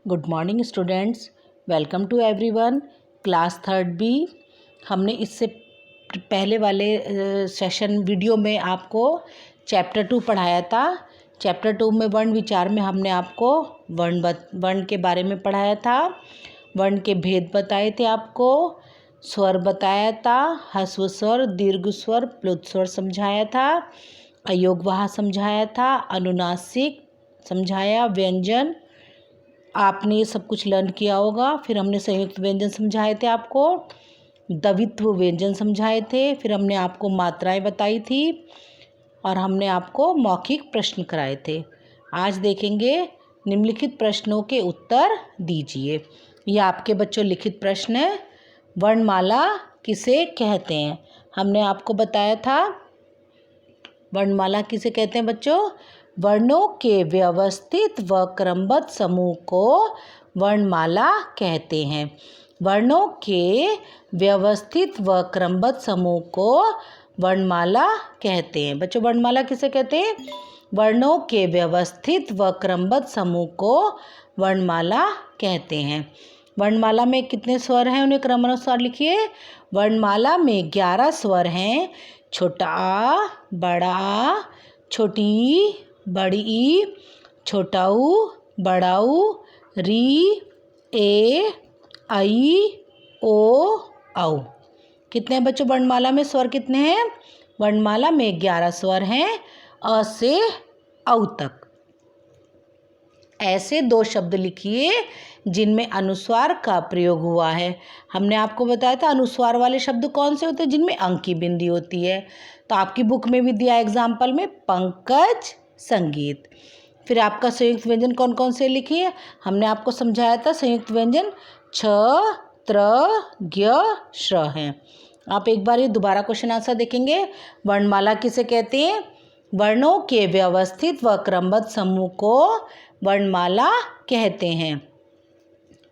Good morning students, welcome to everyone. Class third B. हमने इससे पहले वाले सेशन वीडियो में आपको चैप्टर 2 पढ़ाया था। चैप्टर 2 में वर्ण विचार में हमने आपको वर्ण के बारे में पढ़ाया था। वर्ण के भेद बताए थे आपको, स्वर बताया था, ह्रस्व स्वर, दीर्घ स्वर, प्लुत स्वर समझाया था, अयोगवाह समझाया था, अनुनासिक समझाया, व्यंजन आपने ये सब कुछ लर्न किया होगा। फिर हमने संयुक्त व्यंजन समझाए थे आपको, द्वित्व व्यंजन समझाए थे, फिर हमने आपको मात्राएं बताई थी और हमने आपको मौखिक प्रश्न कराए थे। आज देखेंगे निम्नलिखित प्रश्नों के उत्तर दीजिए। ये आपके बच्चों लिखित प्रश्न है। वर्णमाला किसे कहते हैं? हमने आपको बताया था वर्णमाला किसे कहते हैं बच्चों? वर्णों के व्यवस्थित व क्रमबद्ध समूह को वर्णमाला कहते हैं। वर्णों के व्यवस्थित व क्रमबद्ध समूह को वर्णमाला कहते हैं। बच्चों वर्णमाला किसे कहते हैं? वर्णों के व्यवस्थित व क्रमबद्ध समूह को वर्णमाला कहते हैं। वर्णमाला में कितने स्वर हैं उन्हें क्रमानुसार लिखिए। वर्णमाला में 11 स्वर हैं। छोटा आ, बड़ा आ, छोटी ई, बड़ी ई, छोटा ऊ, बड़ा ऊ, री, ए, आई, ओ, औ। कितने हैं बच्चों वर्णमाला में? स्वर कितने हैं? वर्णमाला में 11 स्वर हैं, अ से औ तक। ऐसे 2 शब्द लिखिए जिनमें अनुस्वार का प्रयोग हुआ है। हमने आपको बताया था अनुस्वार वाले शब्द कौन से होते हैं? जिनमें अंक की बिंदी होती है। तो आपकी बुक में भी दिया एग्जाम्पल में पंकज, संगीत। फिर आपका संयुक्त व्यंजन कौन कौन से लिखिए। हमने आपको समझाया था संयुक्त व्यंजन छ, त्र, ज्ञ, श्र हैं। आप एक बार ये दोबारा क्वेश्चन आंसर देखेंगे। वर्णमाला किसे कहते हैं? वर्णों के व्यवस्थित व क्रमबद्ध समूह को वर्णमाला कहते हैं।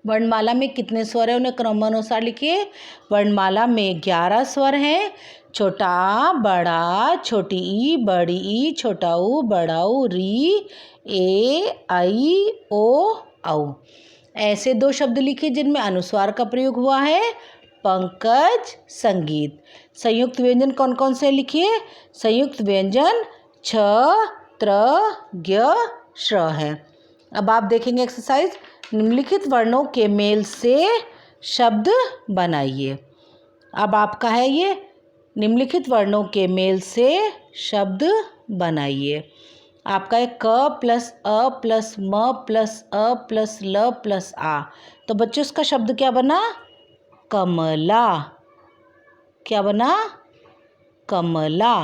वर्णमाला में कितने स्वर हैं उन्हें क्रमानुसार लिखिए। वर्णमाला में 11 स्वर हैं। छोटा आ, बड़ा आ, छोटी ई, बड़ी ई, छोटा ऊ, बड़ा ऊ, री, ए, आई, ओ, औ। ऐसे 2 शब्द लिखिए जिनमें अनुस्वार का प्रयोग हुआ है। पंकज, संगीत। संयुक्त व्यंजन कौन कौन से लिखिए। संयुक्त व्यंजन छ, त्र, ज्ञ, श्र है। अब आप देखेंगे एक्सरसाइज। निम्नलिखित वर्णों के मेल से शब्द बनाइए। अब आपका है ये निम्नलिखित वर्णों के मेल से शब्द बनाइए। आपका है क प्लस अ प्लस म प्लस अ प्लस ल प्लस आ। तो बच्चों इसका शब्द क्या बना? कमला। क्या बना? कमला।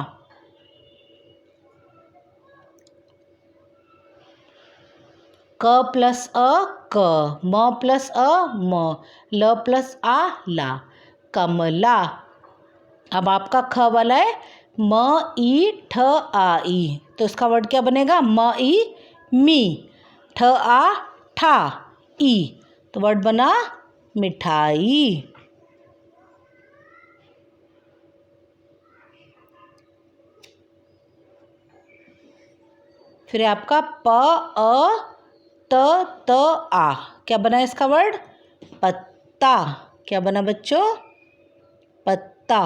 क प्लस अ क, म प्लस अ म, ल प्लस आ ला, कमला। अब आपका ख वाला है म ई ठ आ ई। तो इसका वर्ड क्या बनेगा? म ई मी, ठ आ ठा, ई। तो वर्ड बना मिठाई। फिर आपका प अ त त आ। क्या बना इसका वर्ड? पत्ता। क्या बना बच्चों? पत्ता।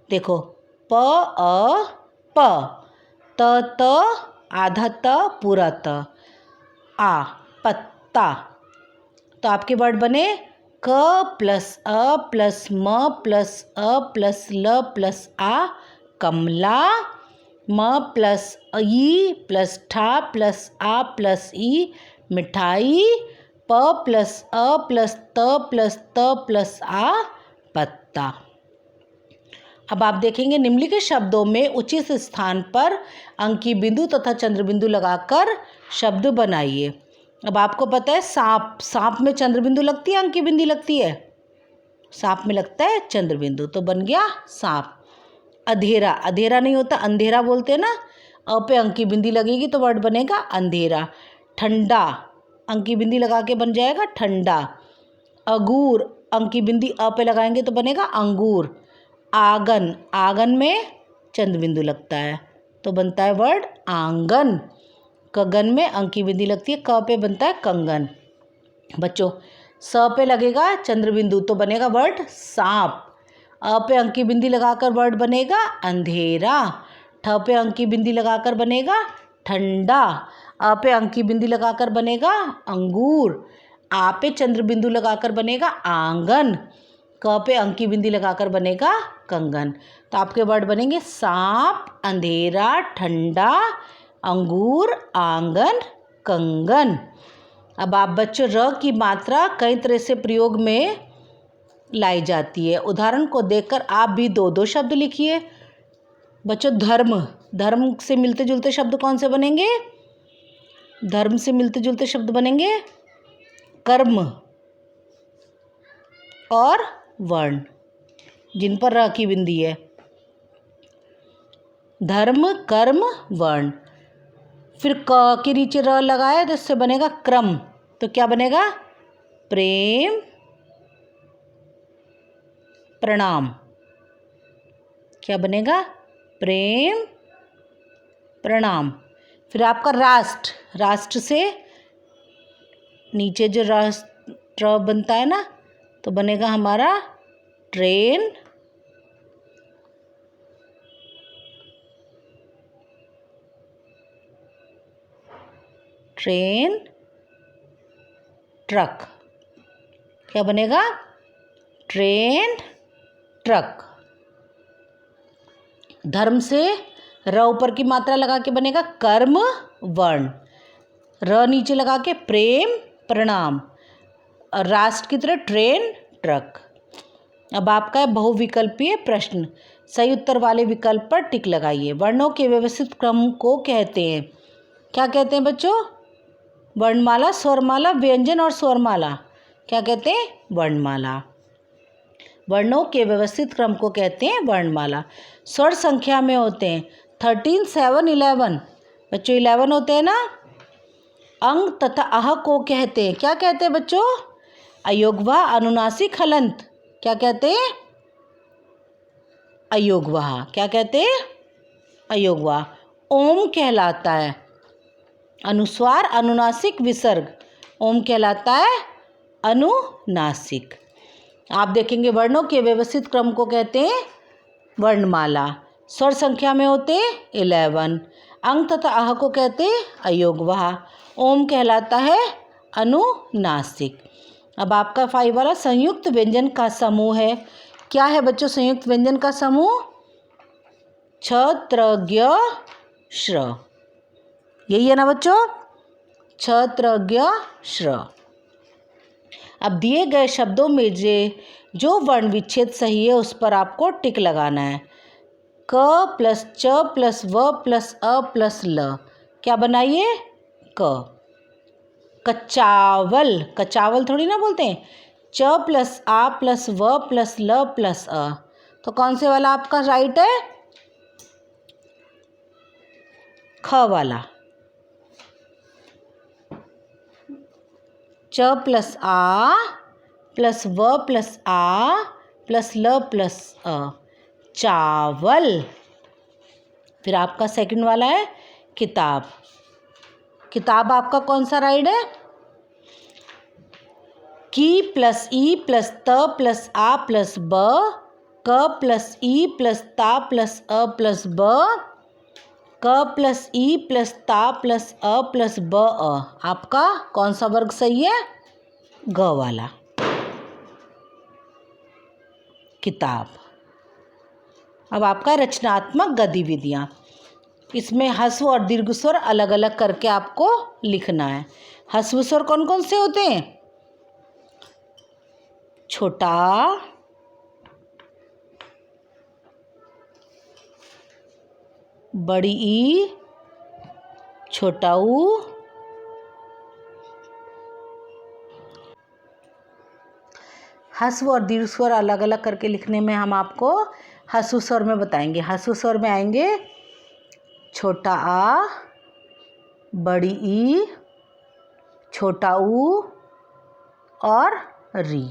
देखो प अ प, त त आधा त पूरा त, आ पत्ता। तो आपके वर्ड बने क प्लस अ प्लस म प्लस अ प्लस ल प्लस आ, कमला। म प्लस ई प्लस ठा प्लस आ प्लस ई, मिठाई। प प्लस अ प्लस त प्लस त प्लस आ, पत्ता। अब आप देखेंगे निम्नलिखित शब्दों में उचित स्थान पर अंकी बिंदु तथा चंद्र बिंदु लगाकर शब्द बनाइए। अब आपको पता है सांप में चंद्र बिंदु लगती है, अंकी बिंदी लगती है? सांप में लगता है चंद्र बिंदु, तो बन गया सांप। अधेरा, अधेरा नहीं होता अंधेरा बोलते हैं ना। अ पे अंकी बिंदी लगेगी तो वर्ड बनेगा अंधेरा। ठंडा, अंकी बिंदी लगा के बन जाएगा ठंडा। अंगूर, अंकी बिंदी अ पे लगाएंगे तो बनेगा अंगूर। आंगन, आंगन में चंद्र बिंदु लगता है तो बनता है वर्ड आंगन। कगन में अंकी बिंदी लगती है, क पे बनता है कंगन। बच्चों स पे लगेगा चंद्र बिंदु तो बनेगा वर्ड सांप। अ पे अंक की बिंदी लगाकर वर्ड बनेगा अंधेरा। ठ पे अंक की बिंदी लगाकर बनेगा ठंडा। अ पे अंक की बिंदी लगाकर बनेगा अंगूर। आ पे चंद्र बिंदु लगाकर बनेगा आंगन। क पे अंक की बिंदी लगाकर बनेगा कंगन। तो आपके वर्ड बनेंगे सांप, अंधेरा, ठंडा, अंगूर, आंगन, कंगन। अब आप बच्चों र की मात्रा कई तरह से प्रयोग में लाई जाती है। उदाहरण को देखकर आप भी दो दो शब्द लिखिए। बच्चों धर्म, धर्म से मिलते जुलते शब्द कौन से बनेंगे? धर्म से मिलते जुलते शब्द बनेंगे कर्म और वर्ण, जिन पर र की बिंदी है। धर्म, कर्म, वर्ण। फिर क के नीचे र लगाए तो इससे बनेगा क्रम। तो क्या बनेगा? प्रेम, प्रणाम। क्या बनेगा? प्रेम, प्रणाम। फिर आपका राष्ट्र, राष्ट्र से नीचे जो राष्ट्र बनता है ना तो बनेगा हमारा ट्रेन, ट्रेन, ट्रक। क्या बनेगा? Train, truck. धर्म से र ऊपर की मात्रा लगा के बनेगा कर्म, वर्ण। र नीचे लगा के प्रेम, प्रणाम। और राष्ट्र की तरह ट्रेन, ट्रक। अब आपका है बहुविकल्पीय प्रश्न। सही उत्तर वाले विकल्प पर टिक लगाइए। वर्णों के व्यवस्थित क्रम को कहते हैं, क्या कहते हैं बच्चों? वर्णमाला, स्वरमाला, व्यंजन और स्वरमाला। क्या कहते हैं? वर्णमाला। वर्णों के व्यवस्थित क्रम को कहते हैं वर्णमाला। स्वर संख्या में होते हैं 13, 7, 11। बच्चों 11 होते हैं ना। अंग तथा अह को कहते हैं, क्या कहते हैं बच्चों? अयोगवाह, अनुनासिक, हलंत। क्या कहते हैं? अयोगवाह। क्या कहते हैं? अयोगवाह। ओम कहलाता है अनुस्वार, अनुनासिक, विसर्ग। ओम कहलाता है अनुनासिक। आप देखेंगे वर्णों के व्यवस्थित क्रम को कहते हैं वर्णमाला। स्वर संख्या में होते 11। अंग तथा आह को कहते हैं अयोगवाह। ओम कहलाता है अनुनासिक। अब आपका 5 वाला संयुक्त व्यंजन का समूह है। क्या है बच्चों संयुक्त व्यंजन का समूह? छ, त्र, ज्ञ, श्र। यही है ना बच्चों? छ, त्र, ज्ञ, श्र। अब दिए गए शब्दों में जो वर्ण विच्छेद सही है उस पर आपको टिक लगाना है। क प्लस च प्लस व प्लस अ प्लस ल। क्या बनाइए? क। कचावल, कचावल थोड़ी ना बोलते हैं। च प्लस आ प्लस व प्लस ल प्लस अ। तो कौन से वाला आपका राइट है? ख वाला। च प्लस आ प्लस व प्लस आ प्लस ल प्लस अ, चावल। फिर आपका सेकंड वाला है किताब। किताब आपका कौन सा राइट है? की प्लस ई प्लस त प्लस आ प्लस ब, क प्लस ई प्लस ता प्लस अ प्लस ब, क प्लस ई प्लस ता प्लस अ प्लस ब अ। आपका कौन सा वर्ग सही है? ग वाला, किताब। अब आपका रचनात्मक गतिविधियाँ, इसमें ह्रस्व और दीर्घ स्वर अलग अलग करके आपको लिखना है। ह्रस्व स्वर कौन कौन से होते हैं? छोटा, बड़ी ई, छोटा ऊ, ह्रस्व और दीर्घ स्वर अलग अलग करके लिखने में हम आपको ह्रस्व स्वर में बताएंगे। ह्रस्व स्वर में आएंगे छोटा आ, बड़ी ई, छोटा ऊ और री।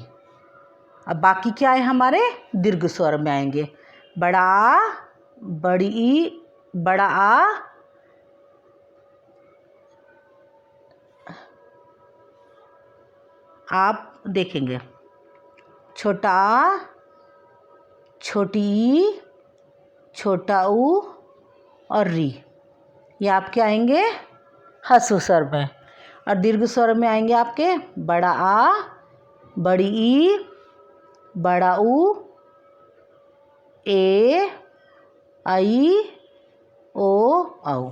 अब बाकी क्या है हमारे? दीर्घ स्वर में आएंगे बड़ा आ, बड़ी ई, बड़ा आ, आप देखेंगे। छोटा आ, छोटी ई, छोटा ऊ और री, ये आपके आएंगे ह्रस्व स्वर में। और दीर्घ स्वर में आएंगे आपके बड़ा आ, बड़ी ई, बड़ा ऊ, ए, आई, ओ, औ।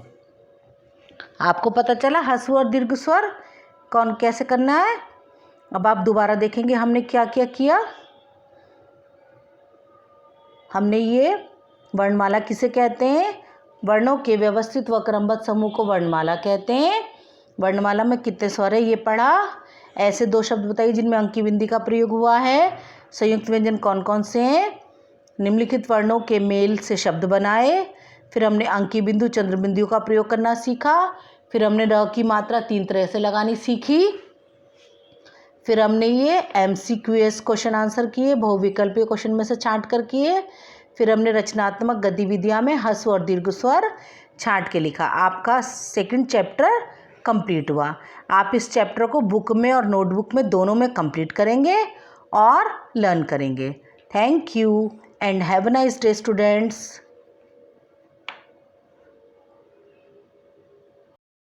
आपको पता चला ह्रस्व और दीर्घ स्वर कौन कैसे करना है। अब आप दोबारा देखेंगे हमने क्या क्या किया। हमने ये वर्णमाला किसे कहते हैं, वर्णों के व्यवस्थित व क्रमबद्ध समूह को वर्णमाला कहते हैं। वर्णमाला में कितने स्वर है ये पढ़ा। ऐसे 2 शब्द बताइए जिनमें अंकी बिंदी का प्रयोग हुआ है। संयुक्त व्यंजन कौन कौन से हैं। निम्नलिखित वर्णों के मेल से शब्द बनाए। फिर हमने अंकी बिंदु चंद्र बिंदुओं का प्रयोग करना सीखा। फिर हमने र की मात्रा 3 तरह से लगानी सीखी। फिर हमने ये MCQS क्वेश्चन आंसर किए, बहुविकल्पीय क्वेश्चन में से छांट कर किए। फिर हमने रचनात्मक गतिविधियां में ह्रस्व और दीर्घ स्वर छांट के लिखा। आपका 2nd चैप्टर कंप्लीट हुआ। आप इस चैप्टर को बुक में और नोटबुक में दोनों में कंप्लीट करेंगे और लर्न करेंगे। Thank you and have a nice day students.